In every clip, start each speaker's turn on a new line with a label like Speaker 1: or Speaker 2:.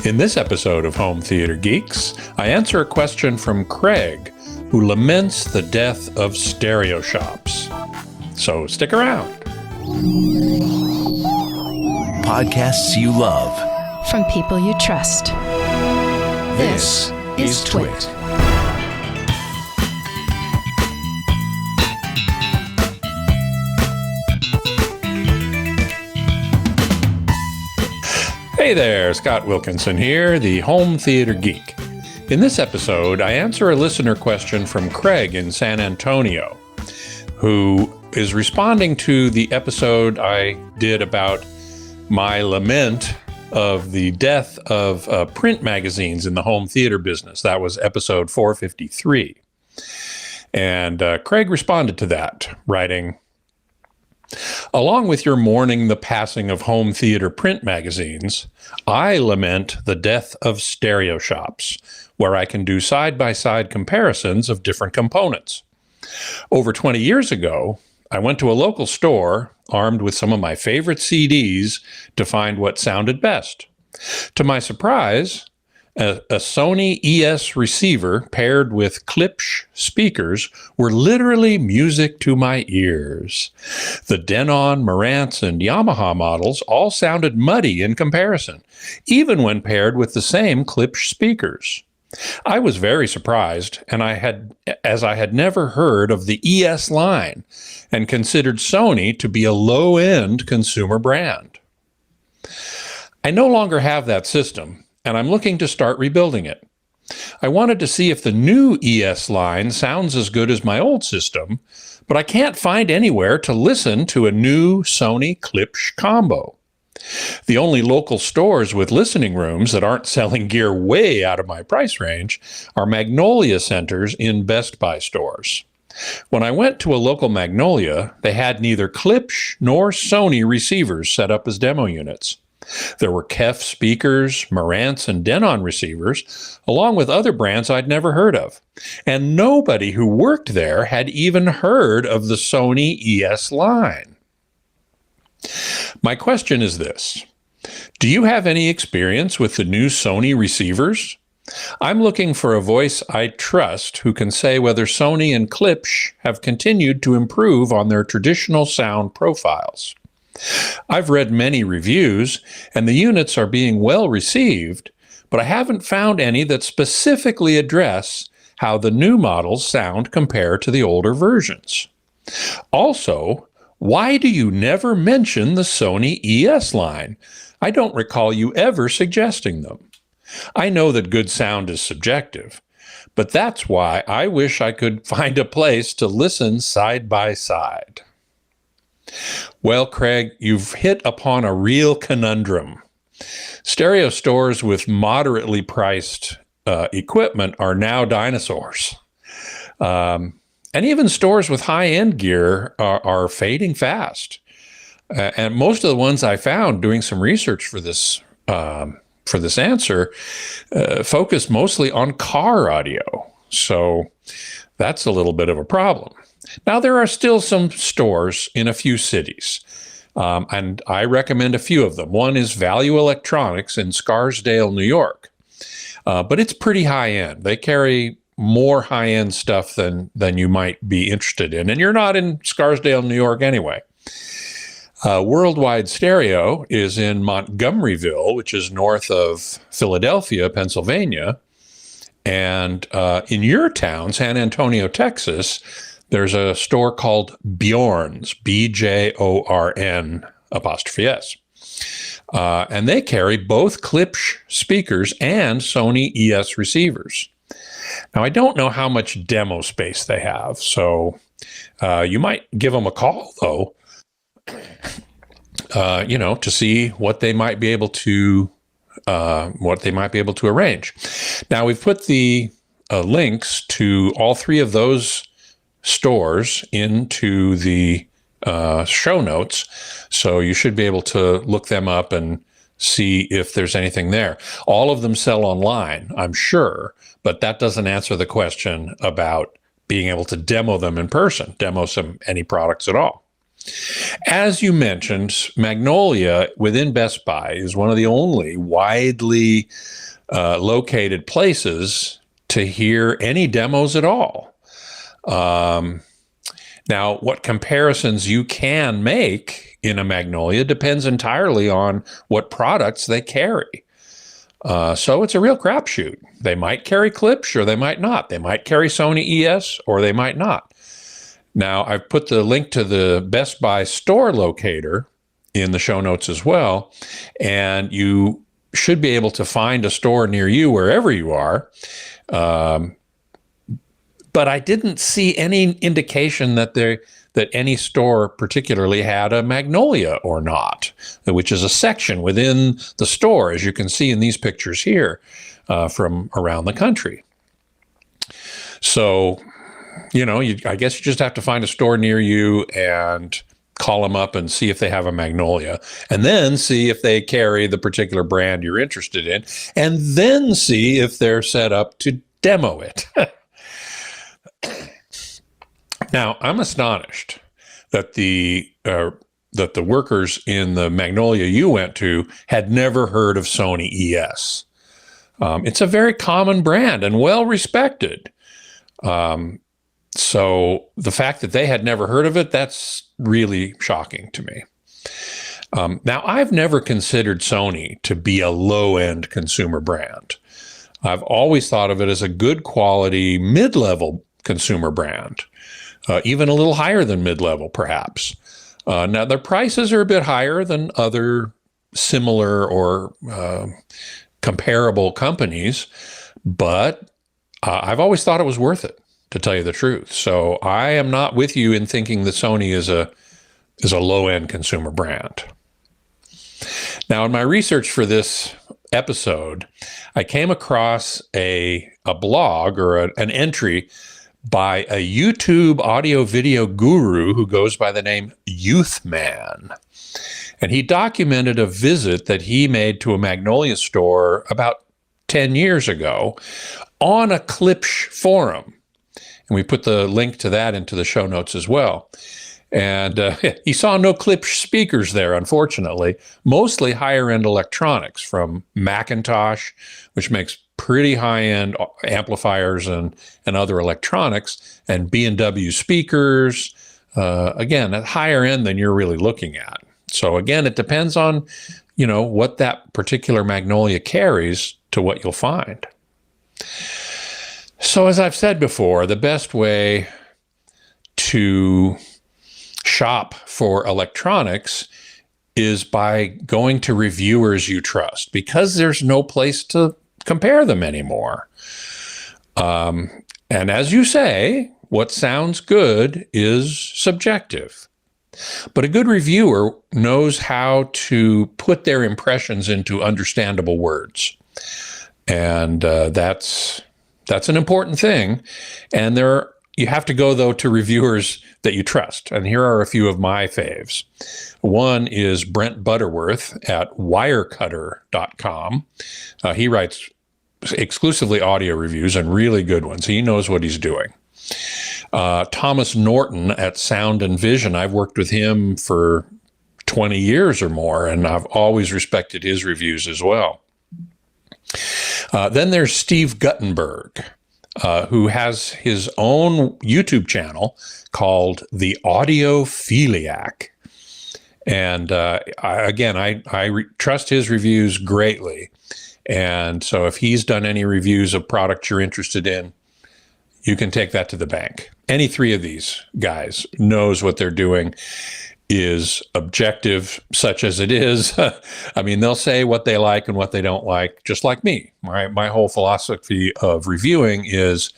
Speaker 1: In this episode of Home Theater Geeks, I answer a question from Craig, who laments the death of stereo shops. So stick around.
Speaker 2: Podcasts you love.
Speaker 3: From people you trust.
Speaker 2: This is TWiT.
Speaker 1: Hey there, Scott Wilkinson here, the Home Theater Geek. In this episode, I answer a listener question from Craig in San Antonio, who is responding to the episode I did about my lament of the death of print magazines in the home theater business. That was episode 453. And Craig responded to that, writing, "Along with your mourning the passing of home theater print magazines, I lament the death of stereo shops, where I can do side-by-side comparisons of different components. Over 20 years ago, I went to a local store armed with some of my favorite CDs to find what sounded best. To my surprise, a Sony ES receiver paired with Klipsch speakers were literally music to my ears. The Denon, Marantz, and Yamaha models all sounded muddy in comparison, even when paired with the same Klipsch speakers. I was very surprised, and I had never heard of the ES line and considered Sony to be a low-end consumer brand. I no longer have that system, and I'm looking to start rebuilding it. I wanted to see if the new ES line sounds as good as my old system, but I can't find anywhere to listen to a new Sony Klipsch combo. The only local stores with listening rooms that aren't selling gear way out of my price range are Magnolia centers in Best Buy stores. When I went to a local Magnolia, they had neither Klipsch nor Sony receivers set up as demo units. There were KEF speakers, Marantz, and Denon receivers, along with other brands I'd never heard of. And nobody who worked there had even heard of the Sony ES line. My question is this: do you have any experience with the new Sony receivers? I'm looking for a voice I trust who can say whether Sony and Klipsch have continued to improve on their traditional sound profiles. I've read many reviews, and the units are being well received, but I haven't found any that specifically address how the new models sound compared to the older versions. Also, why do you never mention the Sony ES line? I don't recall you ever suggesting them. I know that good sound is subjective, but that's why I wish I could find a place to listen side by side." Well, Craig, you've hit upon a real conundrum. Stereo stores with moderately priced equipment are now dinosaurs. And even stores with high-end gear are fading fast. And most of the ones I found doing some research for this answer focused mostly on car audio. So that's a little bit of a problem. Now, there are still some stores in a few cities, and I recommend a few of them. One is Value Electronics in Scarsdale, New York, but it's pretty high-end. They carry more high-end stuff than you might be interested in, and you're not in Scarsdale, New York anyway. Worldwide Stereo is in Montgomeryville, which is north of Philadelphia, Pennsylvania, and in your town, San Antonio, Texas, there's a store called Bjorn's, BJORN''S. And they carry both Klipsch speakers and Sony ES receivers. Now, I don't know how much demo space they have, so you might give them a call, though, to see what they might be able to arrange. Now, we've put the links to all three of those stores into the show notes, so you should be able to look them up and see if there's anything there. All of them sell online, I'm sure, but that doesn't answer the question about being able to demo them in person, any products at all. As you mentioned, Magnolia within Best Buy is one of the only widely located places to hear any demos at all. Now, what comparisons you can make in a Magnolia depends entirely on what products they carry. So it's a real crapshoot. They might carry Klipsch or they might not. They might carry Sony ES or they might not. Now, I've put the link to the Best Buy store locator in the show notes as well, and you should be able to find a store near you wherever you are. But I didn't see any indication that any store particularly had a Magnolia or not, which is a section within the store, as you can see in these pictures here from around the country. So, I guess you just have to find a store near you and call them up and see if they have a Magnolia, and then see if they carry the particular brand you're interested in, and then see if they're set up to demo it. Now, I'm astonished that the workers in the Magnolia you went to had never heard of Sony ES. It's a very common brand and well respected. So the fact that they had never heard of it, that's really shocking to me. Now, I've never considered Sony to be a low-end consumer brand. I've always thought of it as a good quality mid-level consumer brand, even a little higher than mid-level, perhaps. Now, their prices are a bit higher than other similar or comparable companies, but I've always thought it was worth it, to tell you the truth. So I am not with you in thinking that Sony is a low-end consumer brand. Now, in my research for this episode, I came across a blog or an entry by a YouTube audio-video guru who goes by the name Youthman. And he documented a visit that he made to a Magnolia store about 10 years ago on a Klipsch forum. And we put the link to that into the show notes as well. And he saw no Klipsch speakers there, unfortunately, mostly higher-end electronics from Macintosh, which makes pretty high-end amplifiers and other electronics, and B&W speakers, again, at higher end than you're really looking at. So again, it depends on, what that particular Magnolia carries to what you'll find. So as I've said before, the best way to shop for electronics is by going to reviewers you trust, because there's no place to compare them anymore. And as you say, what sounds good is subjective. But a good reviewer knows how to put their impressions into understandable words. And that's an important thing. And you have to go, though, to reviewers that you trust. And here are a few of my faves. One is Brent Butterworth at wirecutter.com. He writes exclusively audio reviews and really good ones. He knows what he's doing. Thomas Norton at Sound and Vision. I've worked with him for 20 years or more, and I've always respected his reviews as well. Then there's Steve Guttenberg, who has his own YouTube channel called The Audiophiliac. And I trust his reviews greatly. And so if he's done any reviews of products you're interested in, you can take that to the bank. Any three of these guys knows what they're doing is objective, such as it is. I mean, they'll say what they like and what they don't like, just like me. My whole philosophy of reviewing is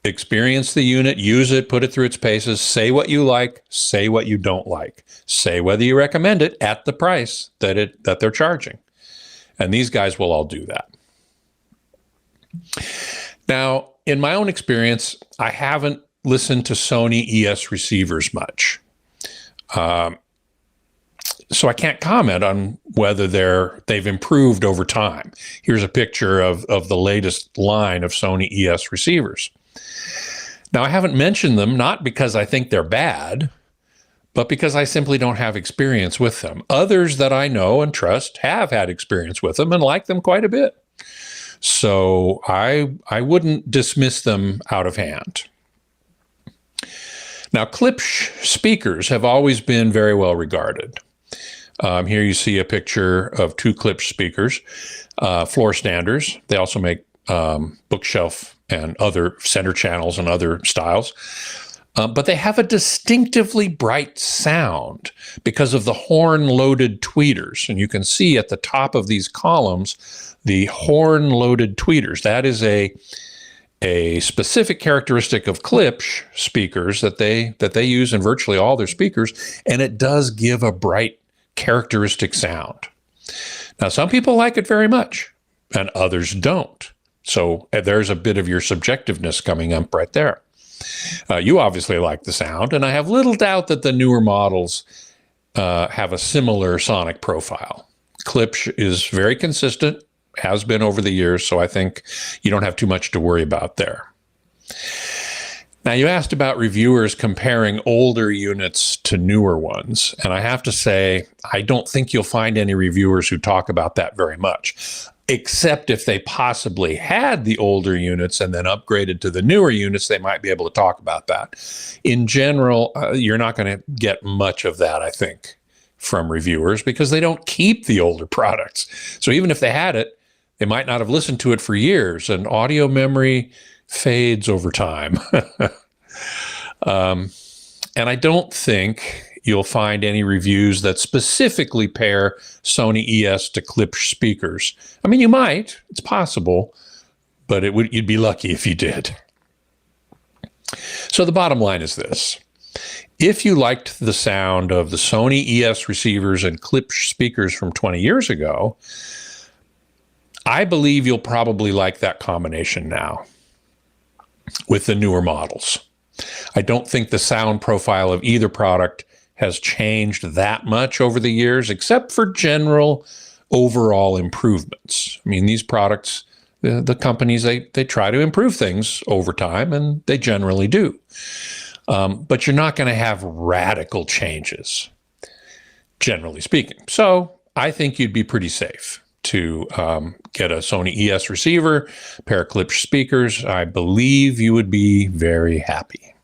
Speaker 1: experience the unit, use it, put it through its paces, say what you like, say what you don't like, say whether you recommend it at the price that they're charging. And these guys will all do that. Now, in my own experience, I haven't listened to Sony ES receivers much. So I can't comment on whether they've improved over time. Here's a picture of the latest line of Sony ES receivers. Now, I haven't mentioned them, not because I think they're bad, but because I simply don't have experience with them. Others that I know and trust have had experience with them and like them quite a bit. So I wouldn't dismiss them out of hand. Now, Klipsch speakers have always been very well regarded. Here you see a picture of two Klipsch speakers, floor standers. They also make bookshelf and other center channels and other styles. But they have a distinctively bright sound because of the horn-loaded tweeters. And you can see at the top of these columns, the horn-loaded tweeters. That is a specific characteristic of Klipsch speakers that they use in virtually all their speakers, and it does give a bright, characteristic sound. Now, some people like it very much, and others don't. So there's a bit of your subjectiveness coming up right there. You obviously like the sound, and I have little doubt that the newer models have a similar sonic profile. Klipsch is very consistent, has been over the years, so I think you don't have too much to worry about there. Now, you asked about reviewers comparing older units to newer ones, and I have to say, I don't think you'll find any reviewers who talk about that very much, except if they possibly had the older units and then upgraded to the newer units, they might be able to talk about that. In general, you're not going to get much of that, I think, from reviewers because they don't keep the older products. So even if they had it, they might not have listened to it for years, and audio memory fades over time. And I don't think you'll find any reviews that specifically pair Sony ES to Klipsch speakers. I mean, you might, it's possible, but you'd be lucky if you did. So the bottom line is this. If you liked the sound of the Sony ES receivers and Klipsch speakers from 20 years ago, I believe you'll probably like that combination now with the newer models. I don't think the sound profile of either product has changed that much over the years, except for general overall improvements. I mean, these products, the companies, they try to improve things over time, and they generally do. But you're not going to have radical changes, generally speaking. So I think you'd be pretty safe to get a Sony ES receiver, pair of Klipsch speakers. I believe you would be very happy.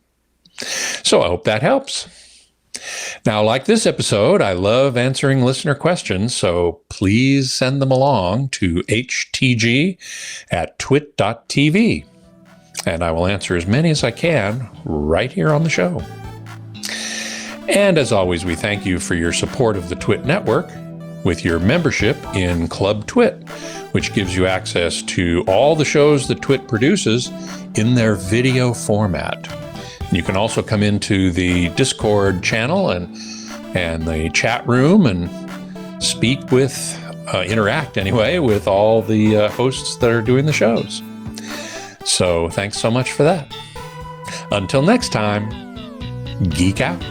Speaker 1: So I hope that helps. Now, like this episode, I love answering listener questions, so please send them along to htg@twit.tv, and I will answer as many as I can right here on the show. And as always, we thank you for your support of the TWiT network with your membership in Club TWiT, which gives you access to all the shows that TWiT produces in their video format. You can also come into the Discord channel and the chat room and speak with, interact anyway, with all the hosts that are doing the shows. So thanks so much for that. Until next time, geek out.